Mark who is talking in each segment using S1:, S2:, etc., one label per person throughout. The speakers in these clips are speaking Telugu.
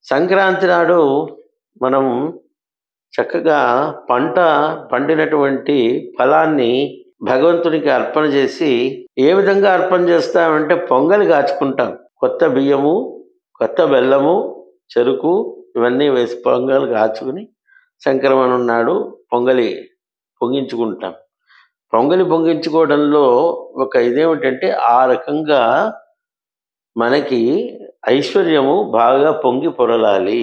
S1: సంక్రాంతి నాడు మనం చక్కగా పంట పండినటువంటి ఫలాన్ని భగవంతునికి అర్పణ చేసి ఏ విధంగా అర్పణ చేస్తామంటే పొంగలి కాచుకుంటాం. కొత్త బియ్యము, కొత్త బెల్లము, చెరుకు ఇవన్నీ వేసి పొంగలి కాచుకుని సంక్రమణం నాడు పొంగలి పొంగించుకుంటాం. పొంగలి పొంగించుకోవడంలో ఒక ఇదేమిటంటే ఆ రకంగా మనకి ఐశ్వర్యము బాగా పొంగి పొరలాలి.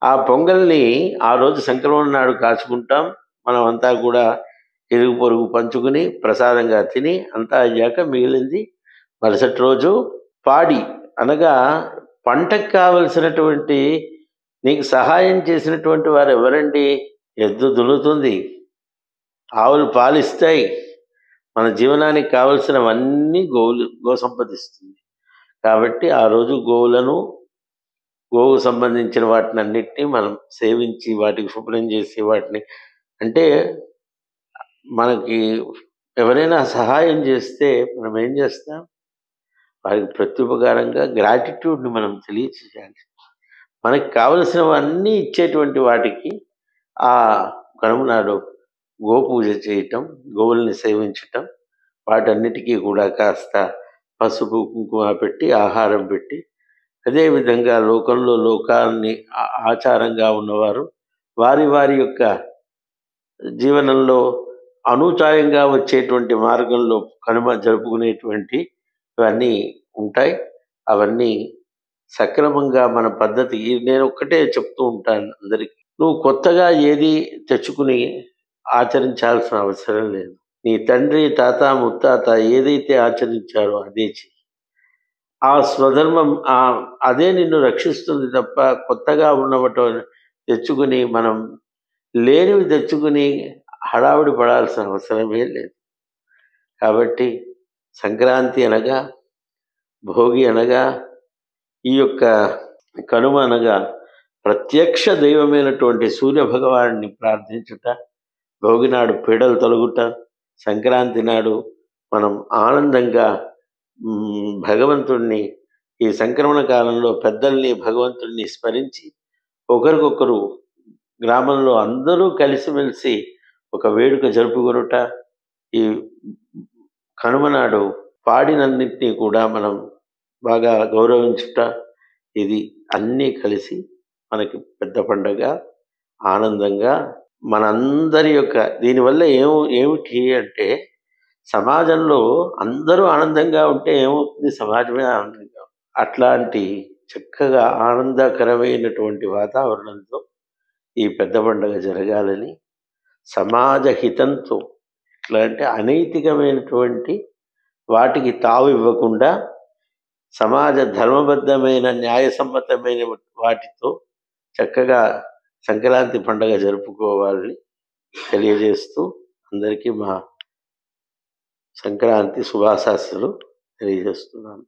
S1: ఆ పొంగల్ని ఆ రోజు సంక్రమణ నాడు కాచుకుంటాం. మనమంతా కూడా ఇరుగు పొరుగు పంచుకుని ప్రసాదంగా తిని అంతా అయ్యాక మిగిలింది మరుసటి రోజు పాడి అనగా పంటకు కావలసినటువంటి నీకు సహాయం చేసినటువంటి వారు ఎవరండి? ఎద్దు దున్నుతుంది, ఆవులు పాలిస్తాయి, మన జీవనానికి కావలసినవన్నీ గో సంపదిస్తుంది. కాబట్టి ఆ రోజు గోవు సంబంధించిన వాటిని అన్నిటినీ మనం సేవించి వాటికి శుభ్రం చేసి వాటిని అంటే మనకి ఎవరైనా సహాయం చేస్తే మనం ఏం చేస్తాం? వారికి ప్రత్యుపకారంగా గ్రాటిట్యూడ్ని మనం తెలియచేయాలి. మనకి కావలసినవన్నీ ఇచ్చేటువంటి వాటికి ఆ కనుమ నాడు గోపూజ చేయటం, గోవుల్ని సేవించటం, వాటన్నిటికీ కూడా కాస్త పసుపు కుంకుమ పెట్టి ఆహారం పెట్టి అదేవిధంగా లోకంలో లోకాన్ని ఆచారంగా ఉన్నవారు వారి వారి యొక్క జీవనంలో అనూచాయంగా వచ్చేటువంటి మార్గంలో కనుమ జరుపుకునేటువంటి ఇవన్నీ ఉంటాయి. అవన్నీ సక్రమంగా మన పద్ధతి నేను ఒక్కటే చెప్తూ ఉంటాను అందరికీ. నువ్వు కొత్తగా ఏది తెచ్చుకుని ఆచరించాల్సిన అవసరం లేదు. నీ తండ్రి తాత ముత్తాత ఏదైతే ఆచరించారో అదే చెయ్యి. ఆ స్వధర్మం అదే నిన్ను రక్షిస్తుంది తప్ప కొత్తగా ఉన్నవటో తెచ్చుకుని మనం లేనివి తెచ్చుకుని హడావుడి పడాల్సిన అవసరమే లేదు. కాబట్టి సంక్రాంతి అనగా, భోగి అనగా, ఈ యొక్క కనుమ అనగా ప్రత్యక్ష దైవమైనటువంటి సూర్యభగవాన్ని ప్రార్థించుట, భోగి నాడు పీడలు తొలగుట, సంక్రాంతి నాడు మనం ఆనందంగా భగవంతుణ్ణి ఈ సంక్రమణ కాలంలో పెద్దల్ని భగవంతుణ్ణి స్మరించి ఒకరికొకరు గ్రామంలో అందరూ కలిసిమెలిసి ఒక వేడుక జరుపుకొనుట, ఈ కనుమ నాడు పాడినన్నింటినీ కూడా మనం బాగా గౌరవించుట, ఇది అన్నీ కలిసి మనకి పెద్ద పండగ ఆనందంగా మనందరి యొక్క దీనివల్ల ఏమిటి అంటే సమాజంలో అందరూ ఆనందంగా ఉంటే ఏమవుతుంది? సమాజమే ఆనందంగా. అట్లాంటి చక్కగా ఆనందకరమైనటువంటి వాతావరణంతో ఈ పెద్ద పండుగ జరగాలని సమాజ హితంతో ఎట్లా అంటే అనైతికమైనటువంటి వాటికి తావు ఇవ్వకుండా సమాజ ధర్మబద్ధమైన న్యాయసమ్మతమైన వాటితో చక్కగా సంక్రాంతి పండుగ జరుపుకోవాలని తెలియజేస్తూ అందరికీ మా సంక్రాంతి శుభాశాస్సులు తెలియజేస్తున్నాను.